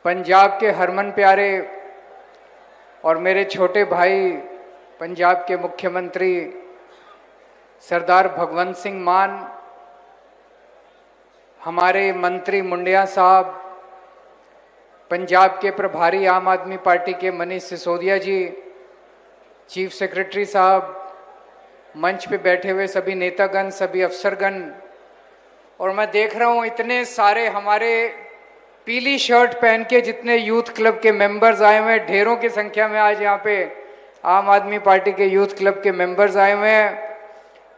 पंजाब के हरमन प्यारे और मेरे छोटे भाई पंजाब के मुख्यमंत्री सरदार भगवंत सिंह मान, हमारे मंत्री मुंडिया साहब, पंजाब के प्रभारी आम आदमी पार्टी के मनीष सिसोदिया जी, चीफ सेक्रेटरी साहब, मंच पे बैठे हुए सभी नेतागण, सभी अफसरगण, और मैं देख रहा हूँ इतने सारे हमारे पीली शर्ट पहन के जितने यूथ क्लब के मेंबर्स आए हुए हैं, ढेरों की संख्या में आज यहाँ पे आम आदमी पार्टी के यूथ क्लब के मेंबर्स आए हुए हैं।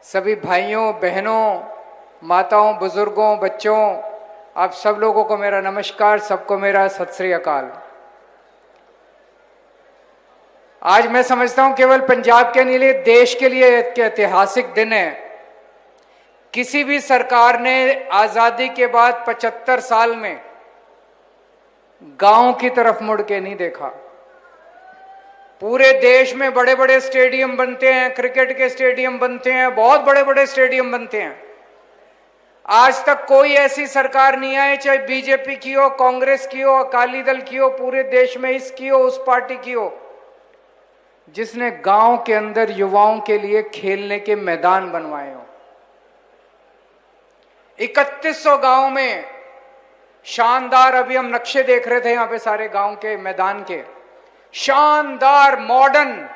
सभी भाइयों बहनों, माताओं, बुजुर्गों, बच्चों, आप सब लोगों को मेरा नमस्कार, सबको मेरा सत श्री अकाल। आज मैं समझता हूं केवल पंजाब के लिए, देश के लिए एक ऐतिहासिक दिन है। किसी भी सरकार ने आजादी के बाद 75 साल में गांव की तरफ मुड़ के नहीं देखा। पूरे देश में बड़े बड़े स्टेडियम बनते हैं, क्रिकेट के स्टेडियम बनते हैं, बहुत बड़े बड़े स्टेडियम बनते हैं। आज तक कोई ऐसी सरकार नहीं आई, चाहे बीजेपी की हो, कांग्रेस की हो, अकाली दल की हो, पूरे देश में इसकी हो, उस पार्टी की हो, जिसने गांव के अंदर युवाओं के लिए खेलने के मैदान बनवाए हो। 3100 गांव में शानदार, अभी हम नक्शे देख रहे थे यहां पे सारे गांव के मैदान के, शानदार मॉडर्न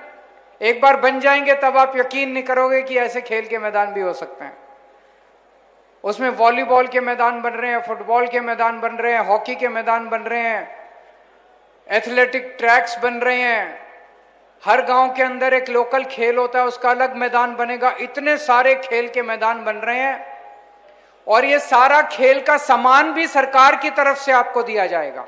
एक बार बन जाएंगे तब आप यकीन नहीं करोगे कि ऐसे खेल के मैदान भी हो सकते हैं। उसमें वॉलीबॉल के मैदान बन रहे हैं, फुटबॉल के मैदान बन रहे हैं, हॉकी के मैदान बन रहे हैं, एथलेटिक ट्रैक्स बन रहे हैं। हर गांव के अंदर एक लोकल खेल होता है, उसका अलग मैदान बनेगा। इतने सारे खेल के मैदान बन रहे हैं और ये सारा खेल का सामान भी सरकार की तरफ से आपको दिया जाएगा।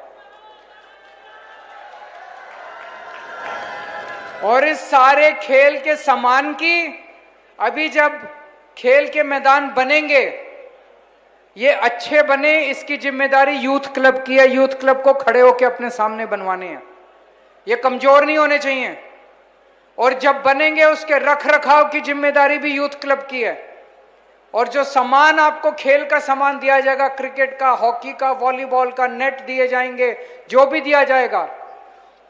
और इस सारे खेल के सामान की, अभी जब खेल के मैदान बनेंगे, ये अच्छे बने, इसकी जिम्मेदारी यूथ क्लब की है। यूथ क्लब को खड़े होकर अपने सामने बनवाने हैं, ये कमजोर नहीं होने चाहिए। और जब बनेंगे उसके रख रखाव की जिम्मेदारी भी यूथ क्लब की है। और जो सामान आपको खेल का सामान दिया जाएगा, क्रिकेट का, हॉकी का, वॉलीबॉल का, नेट दिए जाएंगे, जो भी दिया जाएगा,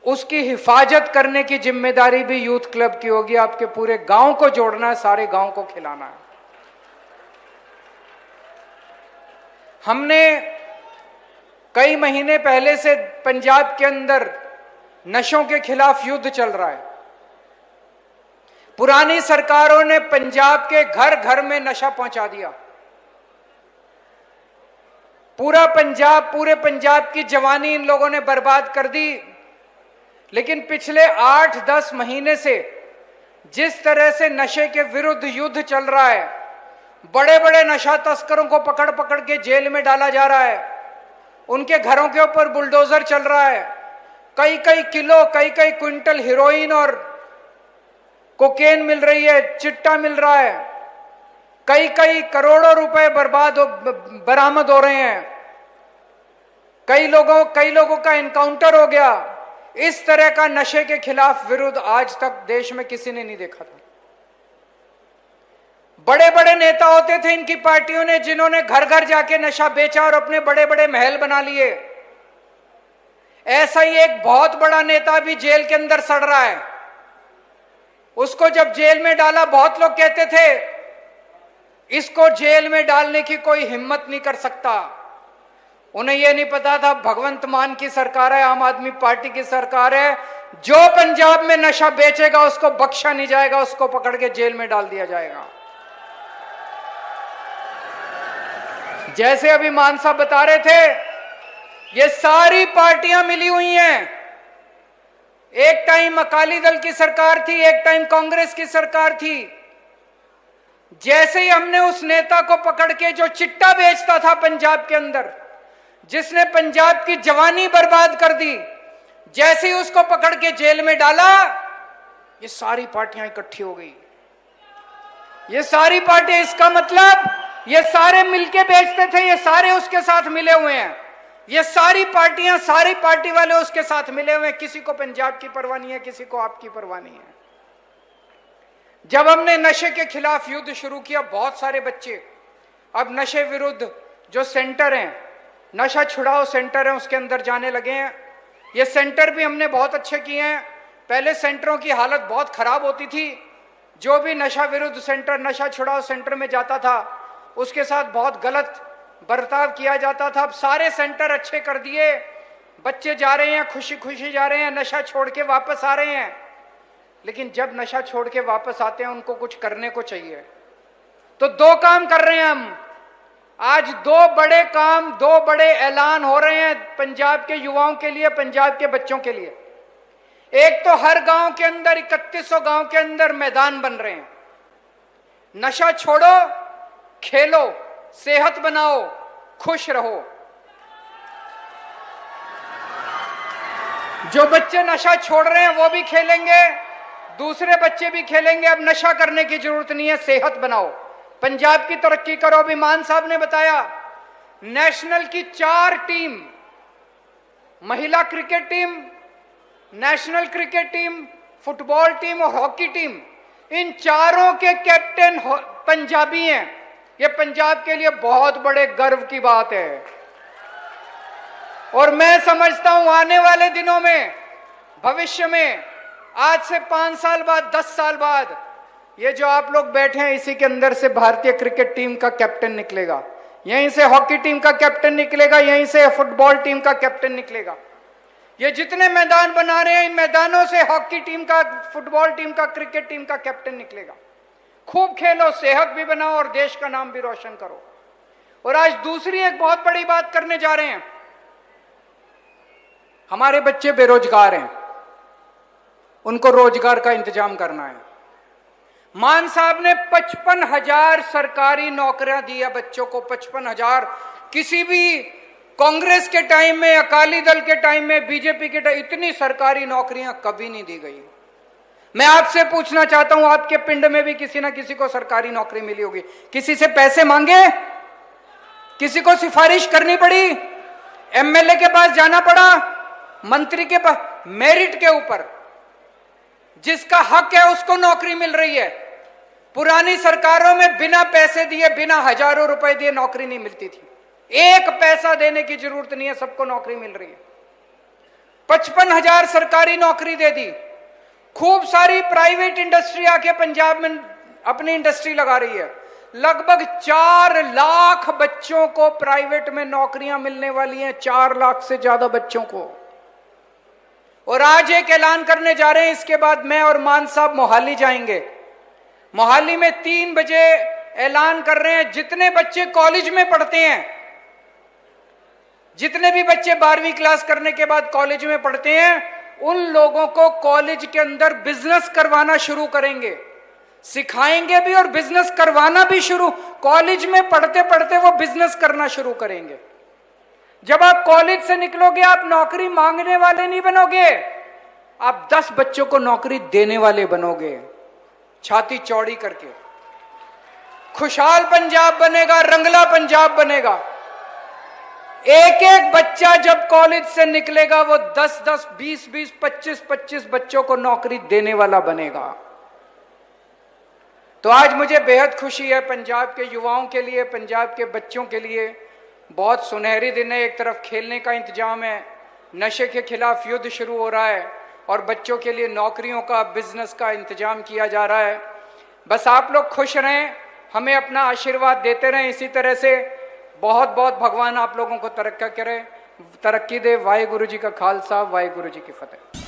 उसकी हिफाजत करने की जिम्मेदारी भी यूथ क्लब की होगी। आपके पूरे गांव को जोड़ना है, सारे गांव को खिलाना है। हमने कई महीने पहले से पंजाब के अंदर नशों के खिलाफ युद्ध चल रहा है। पुरानी सरकारों ने पंजाब के घर घर में नशा पहुंचा दिया। पूरे पंजाब की जवानी इन लोगों ने बर्बाद कर दी। लेकिन पिछले 8-10 महीने से जिस तरह से नशे के विरुद्ध युद्ध चल रहा है, बड़े बड़े नशा तस्करों को पकड़ पकड़ के जेल में डाला जा रहा है, उनके घरों के ऊपर बुलडोजर चल रहा है, कई कई किलो, कई कई क्विंटल हेरोइन और कोकेन मिल रही है, चिट्टा मिल रहा है, कई कई करोड़ों रुपए बरामद हो रहे हैं, कई लोगों का एनकाउंटर हो गया। इस तरह का नशे के खिलाफ विरोध आज तक देश में किसी ने नहीं देखा था। बड़े बड़े नेता होते थे इनकी पार्टियों ने, जिन्होंने घर घर जाके नशा बेचा और अपने बड़े बड़े महल बना लिए। ऐसा ही एक बहुत बड़ा नेता भी जेल के अंदर सड़ रहा है। उसको जब जेल में डाला, बहुत लोग कहते थे इसको जेल में डालने की कोई हिम्मत नहीं कर सकता। उन्हें यह नहीं पता था भगवंत मान की सरकार है, आम आदमी पार्टी की सरकार है। जो पंजाब में नशा बेचेगा उसको बख्शा नहीं जाएगा, उसको पकड़ के जेल में डाल दिया जाएगा। जैसे अभी मान साहब बता रहे थे, ये सारी पार्टियां मिली हुई हैं। एक टाइम अकाली दल की सरकार थी, एक टाइम कांग्रेस की सरकार थी। जैसे ही हमने उस नेता को पकड़ के, जो चिट्टा बेचता था पंजाब के अंदर, जिसने पंजाब की जवानी बर्बाद कर दी, जैसे ही उसको पकड़ के जेल में डाला, ये सारी पार्टियां इकट्ठी हो गई। ये सारी पार्टियां, इसका मतलब ये सारे मिलके बेचते थे, ये सारे उसके साथ मिले हुए हैं। ये सारी पार्टियां, सारी पार्टी वाले उसके साथ मिले हुए हैं। किसी को पंजाब की परवाह नहीं है, किसी को आपकी परवाह नहीं है। जब हमने नशे के खिलाफ युद्ध शुरू किया, बहुत सारे बच्चे अब नशे विरुद्ध जो सेंटर हैं, नशा छुड़ाओ सेंटर है, उसके अंदर जाने लगे हैं। ये सेंटर भी हमने बहुत अच्छे किए हैं। पहले सेंटरों की हालत बहुत खराब होती थी। जो भी नशा विरुद्ध सेंटर, नशा छुड़ाओ सेंटर में जाता था, उसके साथ बहुत गलत बर्ताव किया जाता था। अब सारे सेंटर अच्छे कर दिए, बच्चे जा रहे हैं, खुशी खुशी जा रहे हैं, नशा छोड़ के वापस आ रहे हैं। लेकिन जब नशा छोड़ के वापस आते हैं, उनको कुछ करने को चाहिए। तो दो काम कर रहे हैं हम आज। दो बड़े काम, दो बड़े ऐलान हो रहे हैं पंजाब के युवाओं के लिए, पंजाब के बच्चों के लिए। एक तो हर गांव के अंदर, 3100 गांव के अंदर मैदान बन रहे हैं। नशा छोड़ो, खेलो, सेहत बनाओ, खुश रहो। जो बच्चे नशा छोड़ रहे हैं वो भी खेलेंगे, दूसरे बच्चे भी खेलेंगे। अब नशा करने की जरूरत नहीं है, सेहत बनाओ, पंजाब की तरक्की करो। अभी मान साहब ने बताया, नेशनल की 4 टीम, महिला cricket team, national cricket team, football team और हॉकी टीम, इन चारों के कैप्टन पंजाबी हैं। ये पंजाब के लिए बहुत बड़े गर्व की बात है। और मैं समझता हूं आने वाले दिनों में, भविष्य में, आज से 5 साल बाद, 10 साल बाद, ये जो आप लोग बैठे हैं, इसी के अंदर से भारतीय क्रिकेट टीम का कैप्टन निकलेगा, यहीं से हॉकी टीम का कैप्टन निकलेगा, यहीं से फुटबॉल टीम का कैप्टन निकलेगा। ये जितने मैदान बना रहे हैं, इन मैदानों से हॉकी टीम का, फुटबॉल टीम का, क्रिकेट टीम का कैप्टन निकलेगा। खूब खेलो, सेहत भी बनाओ और देश का नाम भी रोशन करो। और आज दूसरी एक बहुत बड़ी बात करने जा रहे हैं। हमारे बच्चे बेरोजगार हैं, उनको रोजगार का इंतजाम करना है। मान साहब ने 55,000 सरकारी नौकरियां दी है बच्चों को, 55,000। किसी भी कांग्रेस के टाइम में, अकाली दल के टाइम में, बीजेपी के टाइम इतनी सरकारी नौकरियां कभी नहीं दी गई। मैं आपसे पूछना चाहता हूं, आपके पिंड में भी किसी ना किसी को सरकारी नौकरी मिली होगी। किसी से पैसे मांगे? किसी को सिफारिश करनी पड़ी? एमएलए के पास जाना पड़ा? मंत्री के पास? मेरिट के ऊपर जिसका हक है उसको नौकरी मिल रही है। पुरानी सरकारों में बिना पैसे दिए, बिना हजारों रुपए दिए नौकरी नहीं मिलती थी। एक पैसा देने की जरूरत नहीं है, सबको नौकरी मिल रही है। 55,000 सरकारी नौकरी दे दी। खूब सारी प्राइवेट इंडस्ट्री आके पंजाब में अपनी इंडस्ट्री लगा रही है। लगभग 4 लाख बच्चों को प्राइवेट में नौकरियां मिलने वाली हैं, 4 लाख से ज्यादा बच्चों को। और आज एक ऐलान करने जा रहे हैं, इसके बाद मैं और मान साहब मोहाली जाएंगे। मोहाली में 3 बजे ऐलान कर रहे हैं, जितने बच्चे कॉलेज में पढ़ते हैं, जितने भी बच्चे 12वीं क्लास करने के बाद कॉलेज में पढ़ते हैं, उन लोगों को कॉलेज के अंदर बिजनेस करवाना शुरू करेंगे। सिखाएंगे भी और बिजनेस करवाना भी शुरू। कॉलेज में पढ़ते पढ़ते वो बिजनेस करना शुरू करेंगे। जब आप कॉलेज से निकलोगे, आप नौकरी मांगने वाले नहीं बनोगे, आप 10 बच्चों को नौकरी देने वाले बनोगे, छाती चौड़ी करके। खुशहाल पंजाब बनेगा, रंगला पंजाब बनेगा। एक एक बच्चा जब कॉलेज से निकलेगा, वो 10-10, 20-20, 25-25 बच्चों को नौकरी देने वाला बनेगा। तो आज मुझे बेहद खुशी है पंजाब के युवाओं के लिए, पंजाब के बच्चों के लिए। बहुत सुनहरी दिन है। एक तरफ खेलने का इंतजाम है, नशे के खिलाफ युद्ध शुरू हो रहा है, और बच्चों के लिए नौकरियों का, बिजनेस का इंतजाम किया जा रहा है। बस आप लोग खुश रहें, हमें अपना आशीर्वाद देते रहें इसी तरह से। बहुत बहुत भगवान आप लोगों को तरक्की करे, तरक्की दे। वाहिगुरु जी का खालसा, वाहिगुरु जी की फतेह।